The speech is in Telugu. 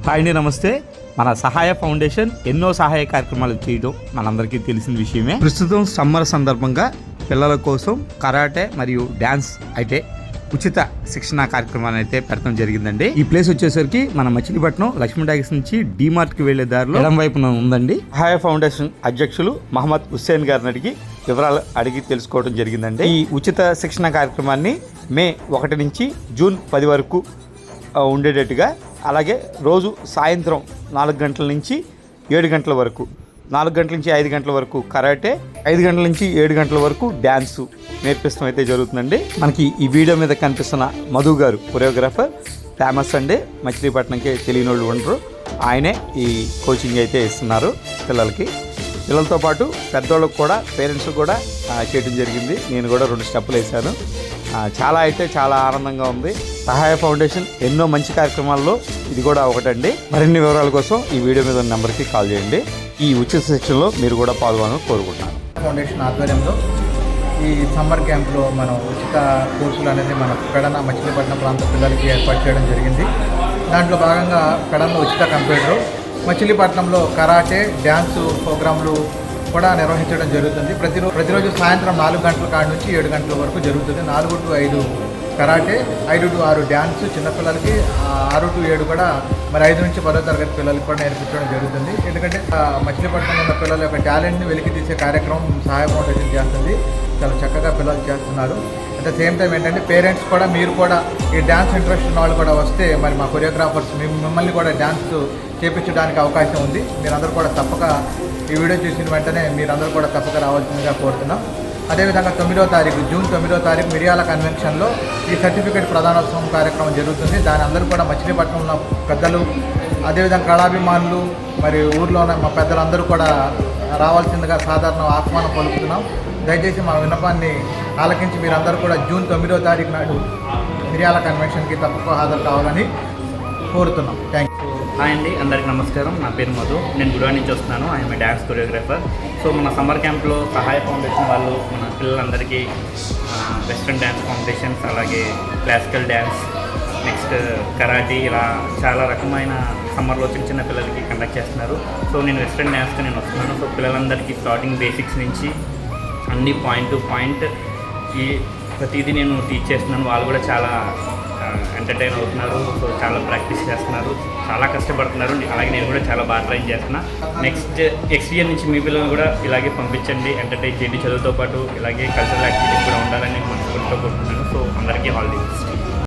హాయ్ అండి, నమస్తే. మన సహాయ ఫౌండేషన్ ఎన్నో సహాయ కార్యక్రమాలు చేయడం మనందరికీ తెలిసిన విషయమే. ప్రస్తుతం సమ్మర్ సందర్భంగా పిల్లల కోసం కరాటే మరియు డ్యాన్స్ అయితే ఉచిత శిక్షణ కార్యక్రమాన్ని అయితే పెట్టడం జరిగిందండి. ఈ ప్లేస్ వచ్చేసరికి మన మచిలీపట్నం లక్ష్మీ టాకీస్ నుంచి డిమార్ట్ కి వెళ్లే దారిలో ఎడం వైపున ఉందండి. సహాయ ఫౌండేషన్ అధ్యక్షులు మహమ్మద్ హుస్సేన్ గారిని వివరాలు అడిగి తెలుసుకోవడం జరిగిందండి. ఈ ఉచిత శిక్షణ కార్యక్రమాన్ని మే 1 నుంచి జూన్ 10 వరకు ఉండేటట్టుగా, అలాగే రోజు సాయంత్రం 4 గంటల నుంచి 7 గంటల వరకు, 4 గంటల నుంచి 5 గంటల వరకు కరాటే, 5 గంటల నుంచి 7 గంటల వరకు డ్యాన్సు నేర్పిస్తాం అయితే జరుగుతుందండి. మనకి ఈ వీడియో మీద కనిపిస్తున్న మధు గారు కొరియోగ్రాఫర్, ఫేమస్ అండి, మచిలీపట్నంకి తెలియని వాళ్ళు ఉండరు. ఆయనే ఈ కోచింగ్ అయితే ఇస్తున్నారు పిల్లలకి. పిల్లలతో పాటు పెద్దవాళ్ళకు కూడా, పేరెంట్స్ కూడా చేయడం జరిగింది. నేను కూడా 2 స్టెప్పులు వేసాను. చాలా ఆనందంగా ఉంది. సహాయ ఫౌండేషన్ ఎన్నో మంచి కార్యక్రమాల్లో ఇది కూడా ఒకటండి. మరిన్ని వివరాల కోసం ఈ వీడియో మీద ఉన్న నెంబర్కి కాల్ చేయండి. ఈ ఉచిత శిక్షణలో మీరు కూడా పాల్గొనాలని కోరుకుంటున్నాను. ఫౌండేషన్ ఆధ్వర్యంలో ఈ సమ్మర్ క్యాంప్లో మనం ఉచిత కోర్సులు అనేది మన పెడన మచిలీపట్నం ప్రాంత పిల్లలకి ఏర్పాటు చేయడం జరిగింది. దాంట్లో భాగంగా పెడనలో ఉచిత కంప్యూటర్, మచిలీపట్నంలో కరాటే, డ్యాన్సు ప్రోగ్రాంలు కూడా నిర్వహించడం జరుగుతుంది. ప్రతిరోజు సాయంత్రం 4 గంటల కాడ నుంచి 7 గంటల వరకు జరుగుతుంది. 4 to 5 కరాటే, 5 to 6 డ్యాన్స్ చిన్నపిల్లలకి, 6 to 7 కూడా మరి 5 నుంచి 10వ తరగతి పిల్లలకి కూడా నేర్పించడం జరుగుతుంది. ఎందుకంటే మచిలీపట్నంలో ఉన్న పిల్లల యొక్క టాలెంట్ని వెలికి తీసే కార్యక్రమం సహాయ ఫౌండేషన్ చేస్తుంది. చాలా చక్కగా పిల్లలు చేస్తున్నారు. అట్ ద సేమ్ టైం ఏంటంటే పేరెంట్స్ కూడా, మీరు కూడా ఈ డ్యాన్స్ ఇంట్రెస్ట్ ఉన్న వాళ్ళు కూడా వస్తే మరి మా కొరియోగ్రాఫర్స్ మిమ్మల్ని కూడా డ్యాన్స్ చేయించడానికి అవకాశం ఉంది. మీరందరూ కూడా తప్పక ఈ వీడియో చూసిన వెంటనే మీరందరూ కూడా తప్పక రావాల్సిందిగా కోరుతున్నాం. అదేవిధంగా 9వ తారీఖు, జూన్ 9వ తారీఖు మిరియాల కన్వెన్షన్లో ఈ సర్టిఫికేట్ ప్రదానోత్సవం కార్యక్రమం జరుగుతుంది. దాని అందరూ కూడా మచిలీపట్నం ఉన్న పెద్దలు, అదేవిధంగా కళాభిమానులు, మరి ఊర్లో ఉన్న మా పెద్దలందరూ కూడా రావాల్సిందిగా సాధారణ ఆహ్వానం పలుకుతున్నాం. దయచేసి మా విన్నపాన్ని ఆలకించి మీరందరూ కూడా జూన్ 9వ తారీఖు నాడు మిరియాల కన్వెన్షన్కి తప్పక హాజరు కావాలని కోరుతున్నాం. Thank you. హాయ్ అండి, అందరికీ నమస్కారం. నా పేరు మధు, నేను గుడివాడ నుంచి వస్తున్నాను. I'm dance choreographer. సో మన సమ్మర్ క్యాంప్లో సహాయ ఫౌండేషన్ వాళ్ళు మన పిల్లలందరికీ వెస్ట్రన్ డ్యాన్స్ కాంపిటీషన్స్, అలాగే క్లాసికల్ డ్యాన్స్, నెక్స్ట్ కరాటీ, ఇలా చాలా రకమైన సమ్మర్లో చిన్న పిల్లలకి కండక్ట్ చేస్తున్నారు. సో నేను వెస్ట్రన్ డ్యాన్స్కి నేను వస్తున్నాను. సో పిల్లలందరికీ స్టార్టింగ్ బేసిక్స్ నుంచి అన్ని పాయింట్ టు పాయింట్ ఈ ప్రతిదీ నేను టీచ్ చేస్తున్నాను. వాళ్ళు కూడా చాలా ఎంటర్టైన్ అవుతున్నారు. సో చాలా ప్రాక్టీస్ చేస్తున్నారు, చాలా కష్టపడుతున్నారు. అలాగే నేను కూడా చాలా బాగా ట్రైన్ చేస్తున్నా. నెక్స్ట్ ఇయర్ నుంచి మీ పిల్లలు కూడా ఇలాగే పంపించండి, ఎంటర్టైన్ చేయండి. చదువుతో పాటు ఇలాగే కల్చరల్ యాక్టివిటీస్ కూడా ఉండాలని మనస్ఫూర్తిగా కోరుకుంటున్నాను. సో అందరికీ ఆల్ ది బెస్ట్.